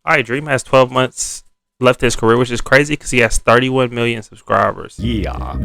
All right, Dream has 12 months left his career, which is crazy because he has 31 million subscribers. Yeah.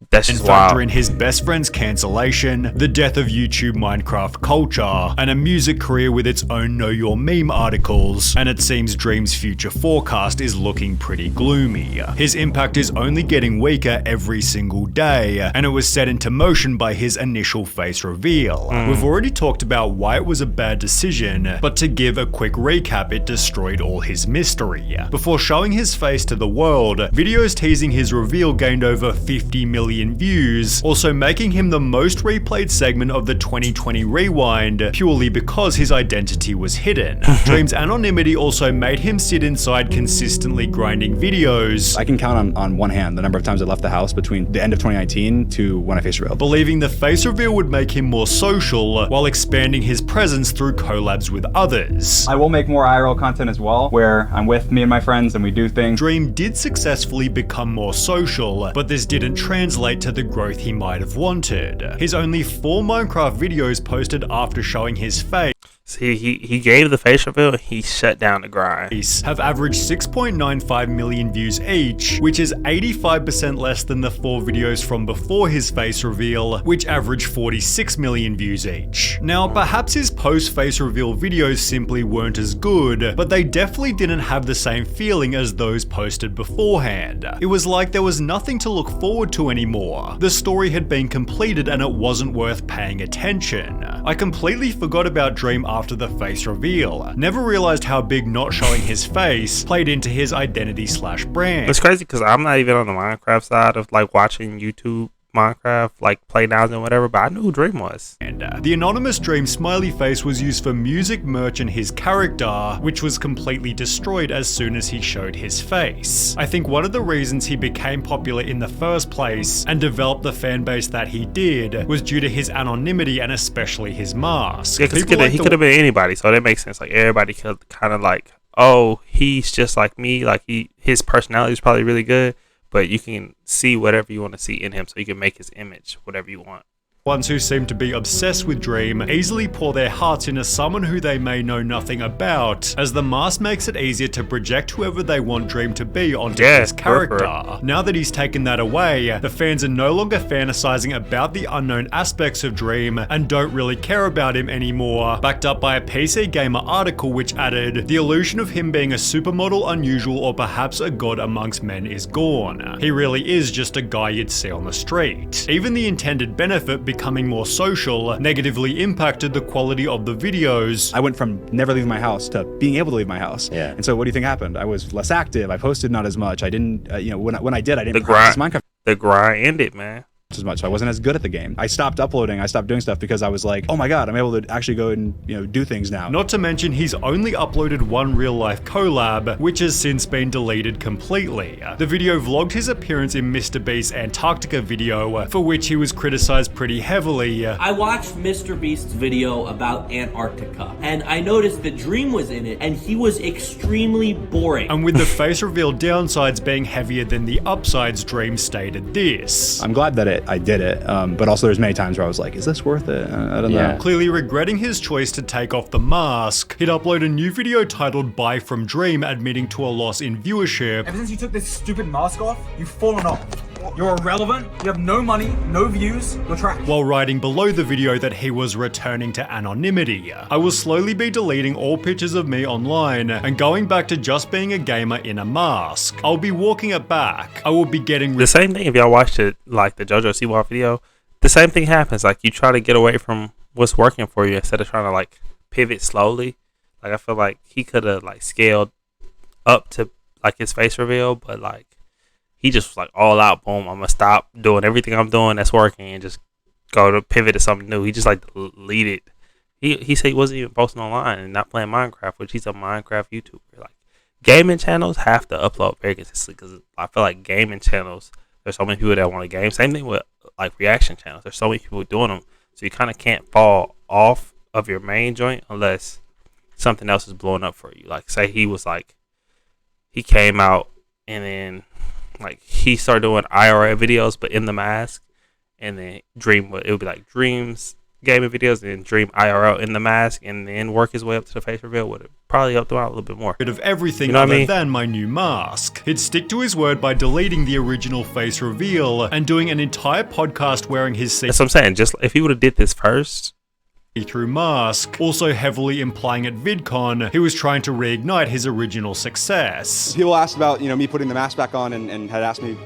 That's And just factor wild. in his best friend's cancellation, the death of YouTube Minecraft culture, and a music career with its own Know Your Meme articles, and it seems Dream's future forecast is looking pretty gloomy. His impact is only getting weaker every single day, and it was set into motion by his initial face reveal. We've already talked about why it was a bad decision, but to give a quick recap, it destroyed all his mystery. Before showing his face to the world, videos teasing his reveal gained over 50 million views, also making him the most replayed segment of the 2020 Rewind, purely because his identity was hidden. Dream's anonymity also made him sit inside consistently grinding videos. I can count on one hand the number of times I left the house between the end of 2019 to when I face revealed. Believing the face reveal would make him more social, while expanding his presence through collabs with others. I will make more IRL content as well, where I'm with me and my friends and we do things. Dream did successfully become more social, but this didn't translate to the growth he might have wanted. His only 4 Minecraft videos posted after showing his face See, he gave the face reveal, he shut down the grind. have averaged 6.95 million views each, which is 85% less than the 4 videos from before his face reveal, which averaged 46 million views each. Now, perhaps his post-face reveal videos simply weren't as good, but they definitely didn't have the same feeling as those posted beforehand. It was like there was nothing to look forward to anymore. The story had been completed and it wasn't worth paying attention. I completely forgot about Dream after the face reveal. Never realized how big not showing his face played into his identity/brand. It's crazy because I'm not even on the Minecraft side of like watching YouTube Minecraft, like play downs and whatever, but I knew who Dream was. And the anonymous Dream smiley face was used for music merch and his character, which was completely destroyed as soon as he showed his face. I think one of the reasons he became popular in the first place and developed the fan base that he did was due to his anonymity and especially his mask. Yeah, because he could have been anybody, so that makes sense. Like everybody could kind of like, oh, he's just like me. Like his personality is probably really good, but you can see whatever you want to see in him, so you can make his image whatever you want. Ones who seem to be obsessed with Dream easily pour their hearts into someone who they may know nothing about, as the mask makes it easier to project whoever they want Dream to be onto his character. Now that he's taken that away, the fans are no longer fantasizing about the unknown aspects of Dream and don't really care about him anymore, backed up by a PC Gamer article which added, "The illusion of him being a supermodel, unusual, or perhaps a god amongst men is gone. He really is just a guy you'd see on the street." Even the intended benefit becoming more social negatively impacted the quality of the videos. I went from never leaving my house to being able to leave my house. Yeah. And so what do you think happened? I was less active. I posted not as much. I didn't, when I did, I didn't The practice grind, Minecraft the grind ended, man. as much. So I wasn't as good at the game. I stopped uploading. I stopped doing stuff because I was like, oh my God, I'm able to actually go and, do things now. Not to mention he's only uploaded one real life collab, which has since been deleted completely. The video vlogged his appearance in Mr. Beast's Antarctica video, for which he was criticized pretty heavily. I watched Mr. Beast's video about Antarctica, and I noticed that Dream was in it, and he was extremely boring. And with the face reveal downsides being heavier than the upsides, Dream stated this. I'm glad that I did it, but also there's many times where I was like, is this worth it? I don't know. Clearly regretting his choice to take off the mask, he'd upload a new video titled Buy From Dream, admitting to a loss in viewership. Ever since you took this stupid mask off, you've fallen off. You're irrelevant, you have no money, no views, you're trash. While writing below the video that he was returning to anonymity. I will slowly be deleting all pictures of me online and going back to just being a gamer in a mask. I'll be walking it back. I will be getting The same thing if y'all watched it, like the JoJo Siwa video, the same thing happens. Like you try to get away from what's working for you instead of trying to like pivot slowly. Like I feel like he could have like scaled up to like his face reveal, but like he just was like all out, boom, I'm gonna stop doing everything I'm doing that's working and just go to pivot to something new. He just like deleted. He said he wasn't even posting online and not playing Minecraft, which he's a Minecraft YouTuber. Like gaming channels have to upload very consistently because I feel like gaming channels, there's so many people that want to game. Same thing with like reaction channels. There's so many people doing them, so you kind of can't fall off of your main joint unless something else is blowing up for you. Like say he was like, he came out and then like he started doing IRL videos but in the mask, and then it would be like Dream's gaming videos and Dream IRL in the mask and then work his way up to the face reveal would have probably helped him out a little bit more. Of everything You know what I other mean? than my new mask. He'd stick to his word by deleting the original face reveal and doing an entire podcast wearing his That's what I'm saying. Just if he would have did this first, see-through mask, also heavily implying at VidCon he was trying to reignite his original success. People asked about, me putting the mask back on and had asked me,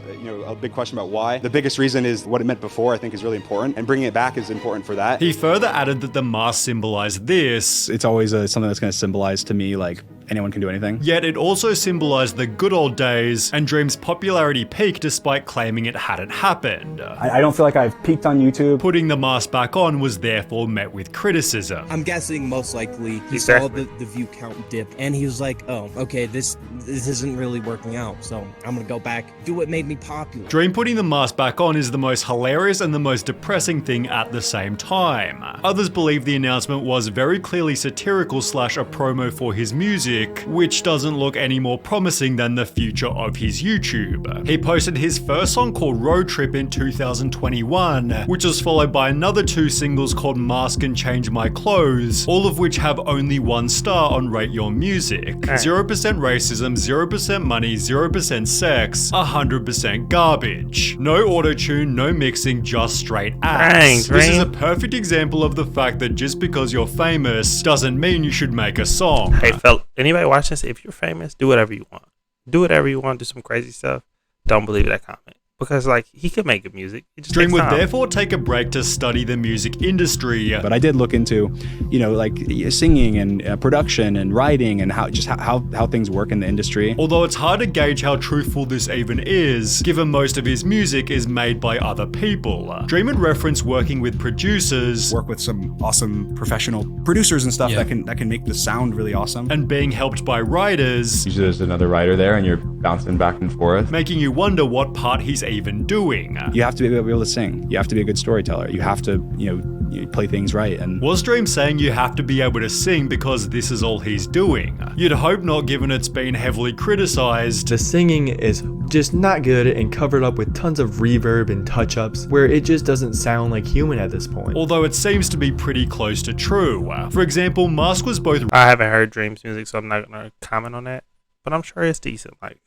a big question about why. The biggest reason is what it meant before, I think, is really important, and bringing it back is important for that. He further added that the mask symbolized this, It's always something that's going to symbolize to me, like, anyone can do anything. yet it also symbolized the good old days and Dream's popularity peaked despite claiming it hadn't happened. I don't feel like I've peaked on YouTube. Putting the mask back on was therefore met with criticism. I'm guessing most likely he Exactly. saw the view count dip and he was like, oh, okay, this isn't really working out, so I'm gonna go back, do what made me popular. Dream putting the mask back on is the most hilarious and the most depressing thing at the same time. Others believe the announcement was very clearly satirical / a promo for his music, which doesn't look any more promising than the future of his YouTube. He posted his first song called Road Trip in 2021, which was followed by another 2 singles called Mask and Change My Clothes, all of which have only 1 star on Rate Your Music. 0% racism, 0% money, 0% sex, 100% garbage. No auto-tune, no mixing, just straight ass. Dang, This is a Dream. perfect example of the fact that just because you're famous doesn't mean you should make a song. hey, anybody watching this, if you're famous, do whatever you want. Do whatever you want, do some crazy stuff. Don't believe that comment. Because, like, he could make good music. It just Dream takes would time. therefore take a break to study the music industry. But I did look into, like singing and production and writing and how things work in the industry. Although it's hard to gauge how truthful this even is, given most of his music is made by other people. Dream would reference working with producers Work with some awesome professional producers and stuff that can make the sound really awesome. and being helped by writers, Usually there's another writer there and you're bouncing back and forth. making you wonder what part he's even doing. You have to be able to sing. You have to be a good storyteller. You have to, you play things right. And Was Dream saying you have to be able to sing because this is all he's doing? You'd hope not, given it's been heavily criticized. The singing is just not good and covered up with tons of reverb and touch-ups where it just doesn't sound like human at this point. Although it seems to be pretty close to true. For example, Mask was both I haven't heard Dream's music, so I'm not going to comment on that. But I'm sure it's decent. Like,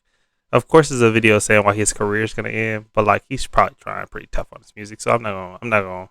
of course, there's a video saying why his career is going to end, but, like, he's probably trying pretty tough on his music, so I'm not going to.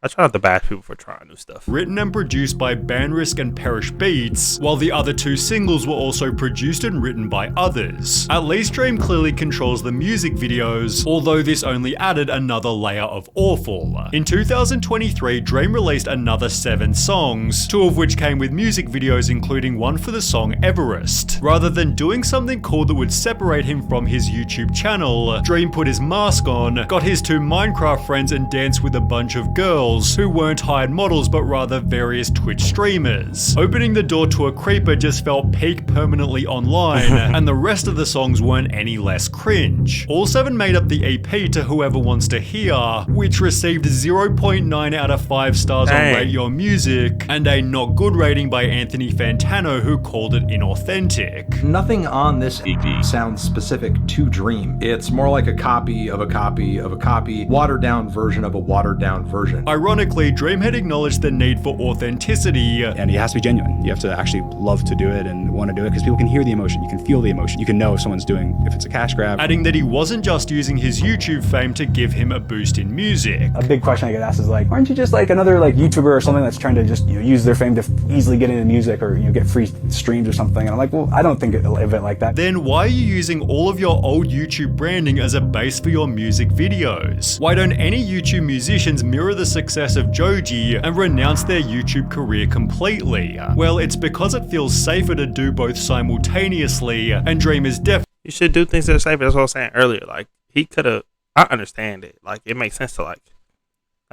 I try not to bash people for trying new stuff. written and produced by Banrisk and Perish Beats, while the other 2 singles were also produced and written by others. At least Dream clearly controls the music videos, although this only added another layer of awful. In 2023, Dream released another 7 songs, 2 of which came with music videos, including one for the song Everest. Rather than doing something cool that would separate him from his YouTube channel, Dream put his mask on, got his 2 Minecraft friends and danced with a bunch of girls who weren't hired models but rather various Twitch streamers. Opening the door to a creeper just felt peak permanently online, and the rest of the songs weren't any less cringe. All 7 made up the EP to Whoever Wants to Hear, which received 0.9 out of 5 stars on Dang. Rate Your Music, and a not good rating by Anthony Fantano, who called it inauthentic. Nothing on this EP sounds specific to Dream. It's more like a copy of a copy of a copy, watered down version of a watered down version. Ironically, Dream had acknowledged the need for authenticity, and it has to be genuine. You have to actually love to do it and want to do it because people can hear the emotion. You can feel the emotion. You can know if someone's if it's a cash grab. adding that he wasn't just using his YouTube fame to give him a boost in music. A big question I get asked is like, aren't you just like another like YouTuber or something that's trying to just use their fame to easily get into music or get free streams or something? And I'm like, well, I don't think of it like that. Then why are you using all of your old YouTube branding as a base for your music videos? Why don't any YouTube musicians mirror the success of Joji and renounce their YouTube career completely? Well, it's because it feels safer to do both simultaneously, and Dream is definitely You should do things that are safe. That's what I was saying earlier. Like, he could have. I understand it. Like, it makes sense to like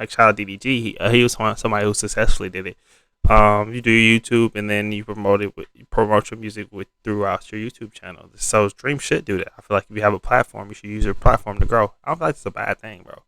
shout out DDG. He was somebody who successfully did it. You do YouTube and then you promote your music throughout your YouTube channel. So Dream should do that. I feel like if you have a platform, you should use your platform to grow. I don't feel like it's a bad thing, bro.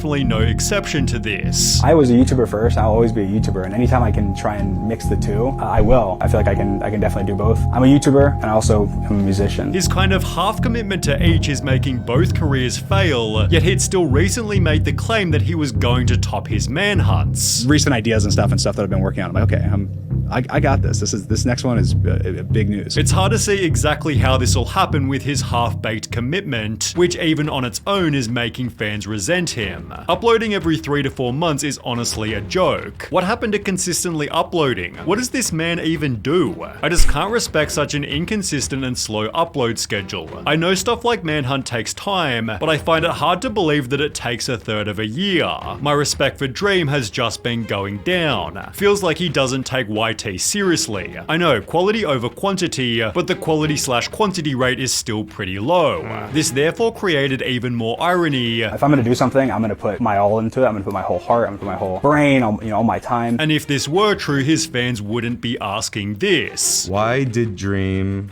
definitely no exception to this. I was a YouTuber first, I'll always be a YouTuber, and anytime I can try and mix the two, I will. I feel like I can definitely do both. I'm a YouTuber, and I also am a musician. His kind of half commitment to each is making both careers fail, yet he'd still recently made the claim that he was going to top his manhunts. Recent ideas and stuff that I've been working on. I'm like, okay, I got this. This next one is big news. It's hard to see exactly how this will happen with his half-baked commitment, which even on its own is making fans resent him. Uploading every 3 to 4 months is honestly a joke. What happened to consistently uploading? What does this man even do? I just can't respect such an inconsistent and slow upload schedule. I know stuff like Manhunt takes time, but I find it hard to believe that it takes a third of a year. My respect for Dream has just been going down. Feels like he doesn't take YT seriously. I know, quality over quantity, but the quality/quantity rate is still pretty low. This therefore created even more irony. If I'm gonna do something, I'm gonna put my all into it. I'm gonna put my whole heart, I'm gonna put my whole brain, all my time. And if this were true, his fans wouldn't be asking this. Why did Dream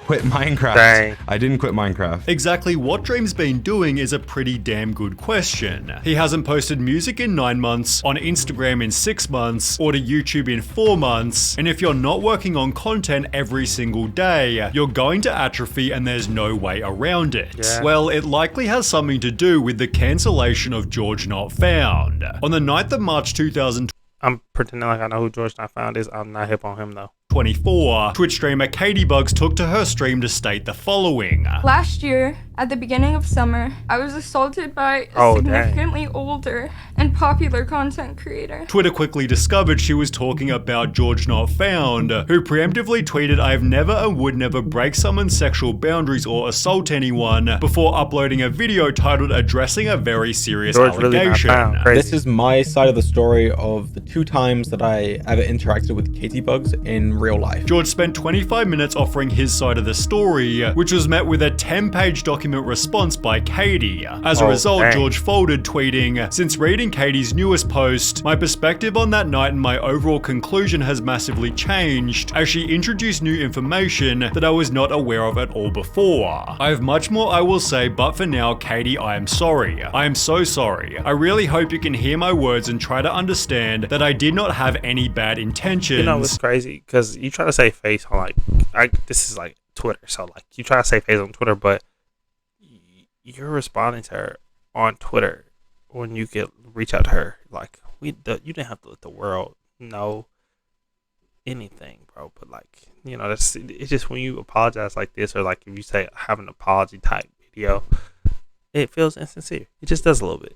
quit Minecraft? Dang. I didn't quit Minecraft. Exactly what Dream's been doing is a pretty damn good question. He hasn't posted music in 9 months, on Instagram in 6 months, or to YouTube in 4 months, and if you're not working on content every single day, you're going to atrophy and there's no way around it. Yeah. Well, it likely has something to do with the cancellation of George Not Found. On the 9th of March 2020, I'm pretending like I know who George Not Found is. I'm not hip on him though. 24, Twitch streamer Katie Bugs took to her stream to state the following. Last year, at the beginning of summer, I was assaulted by a significantly older and popular content creator. Twitter quickly discovered she was talking about George Not Found, who preemptively tweeted, "I've never and would never break someone's sexual boundaries or assault anyone," before uploading a video titled addressing a very serious allegation. This is my side of the story of the 2 times that I ever interacted with Katie Bugs in real life. George spent 25 minutes offering his side of the story, which was met with a 10-page document response by Katie. As a result, George folded, tweeting, "Since reading Katie's newest post, my perspective on that night and my overall conclusion has massively changed, as she introduced new information that I was not aware of at all before. I have much more I will say, but for now, Katie, I am sorry. I am so sorry. I really hope you can hear my words and try to understand that I did not have any bad intentions." You know what's crazy? Because you try to say face on this is like Twitter, so like you try to say face on Twitter, but you're responding to her on Twitter when you could reach out to her. Like you didn't have to let the world know anything, bro. But like it's just when you apologize like this, or like if you say have an apology type video, it feels insincere. It just does a little bit.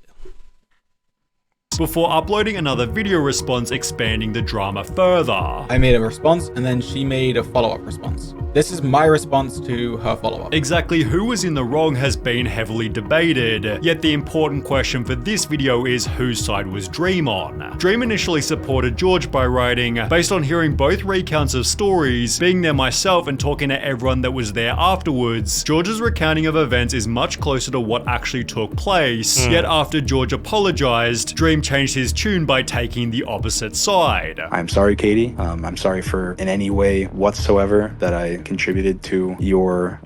Before uploading another video response expanding the drama further. I made a response and then she made a follow-up response. This is my response to her follow-up. Exactly who was in the wrong has been heavily debated, yet the important question for this video is whose side was Dream on. Dream initially supported George by writing, "Based on hearing both recounts of stories, being there myself and talking to everyone that was there afterwards, George's recounting of events is much closer to what actually took place. Yet after George apologized, Dream changed his tune by taking the opposite side." I'm sorry, Katie. I'm sorry for in any way whatsoever that I contributed to your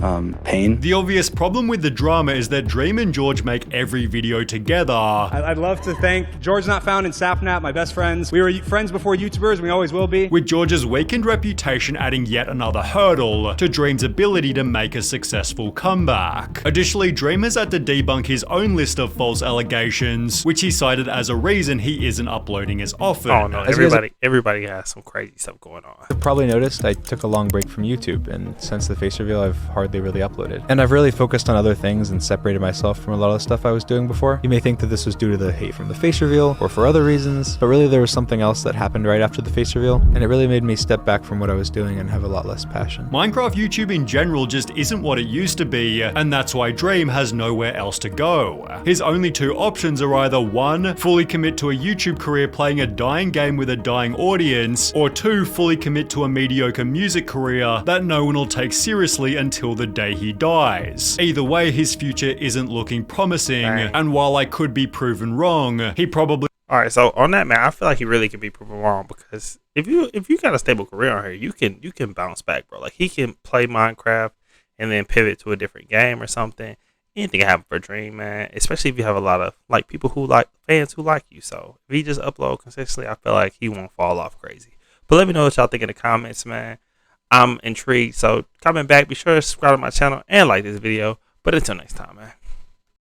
pain. The obvious problem with the drama is that Dream and George make every video together. I'd love to thank George Not Found and Sapnap, my best friends. We were friends before YouTubers, and we always will be. With George's weakened reputation adding yet another hurdle to Dream's ability to make a successful comeback. Additionally, Dream has had to debunk his own list of false allegations, which he cited as a reason he isn't uploading as often. Oh no, everybody has some crazy stuff going on. You've probably noticed I took a long break from YouTube, and since the face reveal I've hardly really uploaded. And I've really focused on other things and separated myself from a lot of the stuff I was doing before. You may think that this was due to the hate from the face reveal or for other reasons, but really there was something else that happened right after the face reveal, and it really made me step back from what I was doing and have a lot less passion. Minecraft YouTube in general just isn't what it used to be, and that's why Dream has nowhere else to go. His only 2 options are either 1, fully commit to a YouTube career playing a dying game with a dying audience, or 2, fully commit to a mediocre music career that no one will take seriously until the day he dies. Either way, his future isn't looking promising, and while I could be proven wrong, he probably... Alright, so on that, man, I feel like he really could be proven wrong, because if you got a stable career on here, you can bounce back, bro. Like, he can play Minecraft and then pivot to a different game or something, anything can happen for Dream, man. Especially if you have a lot of like people who like fans who like you. So if he just upload consistently, I feel like he won't fall off crazy. But let me know what y'all think in the comments, man. I'm intrigued. So comment back. Be sure to subscribe to my channel and like this video. But until next time, man.